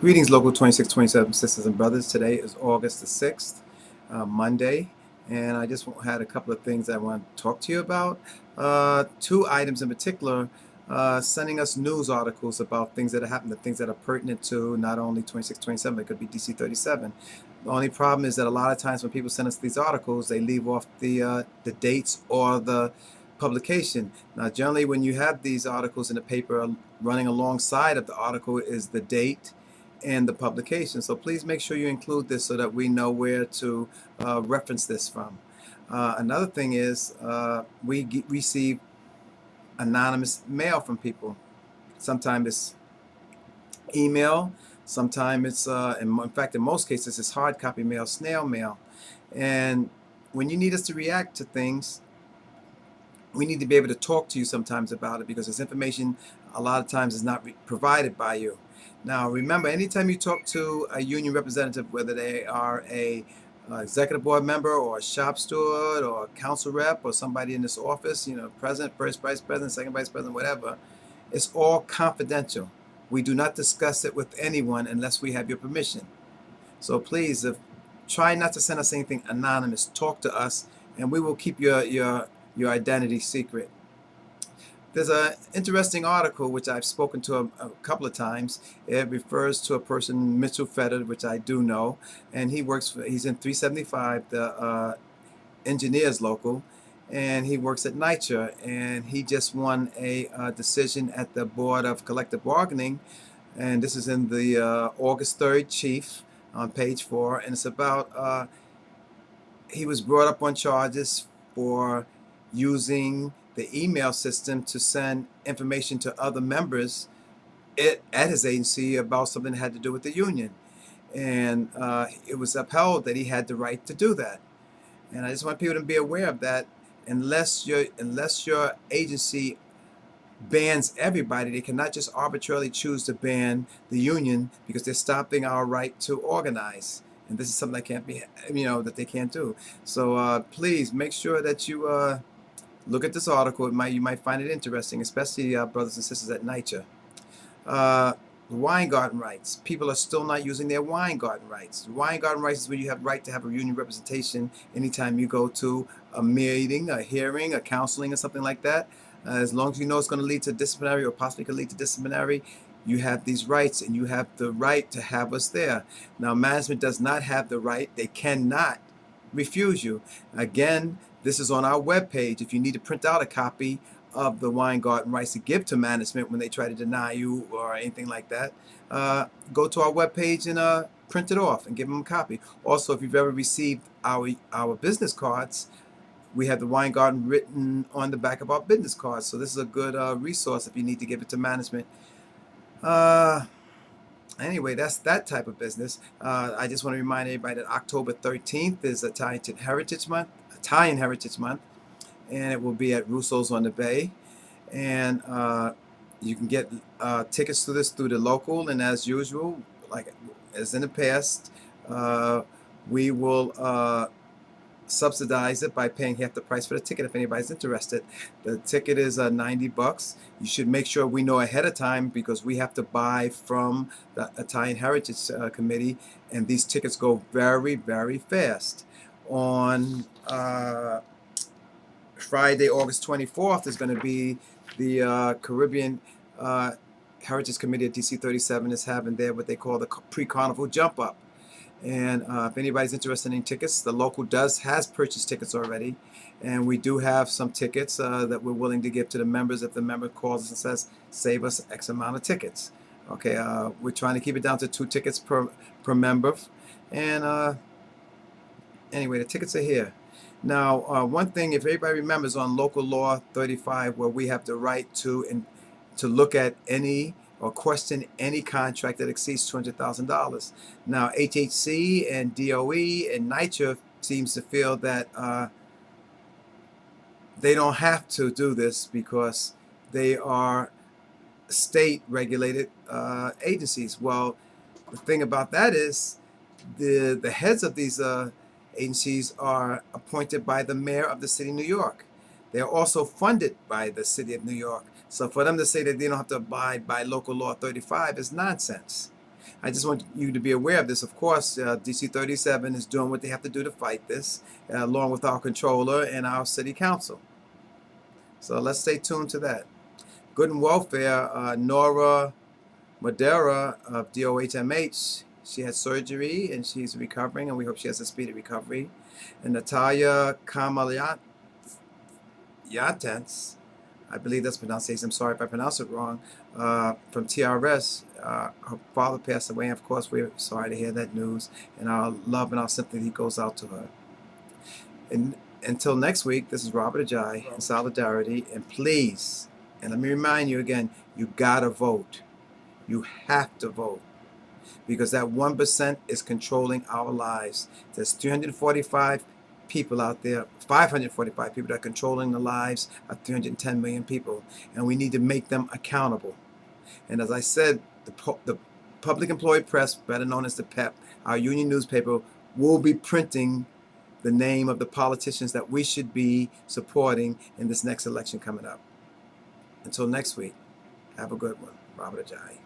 Greetings, Local 2627 sisters and brothers. Today is August the 6th, Monday, and I just had a couple of things I want to talk to you about. Two items in particular, sending us news articles about things that have happened, the things that are pertinent to not only 2627, but it could be DC 37. The only problem is that a lot of times when people send us these articles, they leave off the dates or the publication. Now, generally, when you have these articles in the paper, running alongside of the article is the date and the publication. So please make sure you include this so that we know where to reference this from. Another thing is we receive anonymous mail from people. Sometimes it's email, sometimes it's, in fact, in most cases, it's hard copy mail, snail mail. And when you need us to react to things, we need to be able to talk to you sometimes about it because this information a lot of times is not provided by you. Now, remember, anytime you talk to a union representative, whether they are a executive board member or a shop steward or a council rep or somebody in this office, president, first vice president, second vice president, whatever, it's all confidential. We do not discuss it with anyone unless we have your permission. So please, try not to send us anything anonymous. Talk to us, and we will keep your identity secret. There's an interesting article which I've spoken to a couple of times. It refers to a person, Mitchell Fedder, which I do know, and he's in 375, the engineers local, and he works at NYCHA, and he just won a decision at the Board of Collective Bargaining, and this is in the August 3rd Chief on page 4, and it's about he was brought up on charges for using the email system to send information to other members at his agency about something that had to do with the union. And it was upheld that he had the right to do that. And I just want people to be aware of that. Unless your agency bans everybody, they cannot just arbitrarily choose to ban the union because they're stopping our right to organize. And this is something that can't be, that they can't do. So please make sure that you look at this article. You might find it interesting, especially brothers and sisters at NYCHA. Weingarten Rights. People are still not using their Weingarten Rights. Weingarten Rights is where you have right to have a union representation anytime you go to a meeting, a hearing, a counseling, or something like that. As long as you know it's going to lead to disciplinary or possibly could lead to disciplinary, you have these rights, and you have the right to have us there. Now, management does not have the right. They cannot refuse you. Again, this is on our webpage. If you need to print out a copy of the Weingarten Rights to give to management when they try to deny you or anything like that, go to our webpage and print it off and give them a copy. Also, if you've ever received our business cards, we have the Weingarten written on the back of our business cards. So this is a good resource if you need to give it to management. Anyway, that's that type of business. I just want to remind everybody that October 13th is Italian Heritage Month, and it will be at Russo's on the Bay. And you can get tickets to this through the local, and as usual, like as in the past, we will subsidize it by paying half the price for the ticket if anybody's interested. The ticket is $90. You should make sure we know ahead of time because we have to buy from the Italian Heritage Committee, and these tickets go very, very fast. On Friday, August 24th, is going to be the Caribbean Heritage Committee at DC 37 is having there what they call the pre-carnival jump up. And if anybody's interested in tickets, the local has purchased tickets already, and we do have some tickets that we're willing to give to the members if the member calls us and says, save us X amount of tickets. Okay, we're trying to keep it down to 2 tickets per member. And anyway, the tickets are here. Now, one thing, if everybody remembers on Local Law 35, where we have the right to look at any or question any contract that exceeds $200,000. Now, HHC and DOE and NYCHA seems to feel that they don't have to do this because they are state-regulated agencies. Well, the thing about that is the heads of these agencies are appointed by the mayor of the city of New York. They're also funded by the city of New York. So for them to say that they don't have to abide by Local Law 35 is nonsense. I just want you to be aware of this. Of course, DC 37 is doing what they have to do to fight this, along with our controller and our city council. So let's stay tuned to that. Good and Welfare, Nora Madera of DOHMH, she had surgery and she's recovering, and we hope she has a speedy recovery. And Natalia Kamalyat Yatens, I believe that's pronunciation. I'm sorry if I pronounce it wrong. From TRS, her father passed away. And of course, we're sorry to hear that news. And our love and our sympathy goes out to her. And until next week, this is Robert Ajay in solidarity. And please, and let me remind you again, you gotta vote. You have to vote, because that 1% is controlling our lives. There's 345 people out there, 545 people that are controlling the lives of 310 million people, and we need to make them accountable. And as I said, the Public Employee Press, better known as the PEP, our union newspaper, will be printing the name of the politicians that we should be supporting in this next election coming up. Until next week, have a good one. Robert Ajay.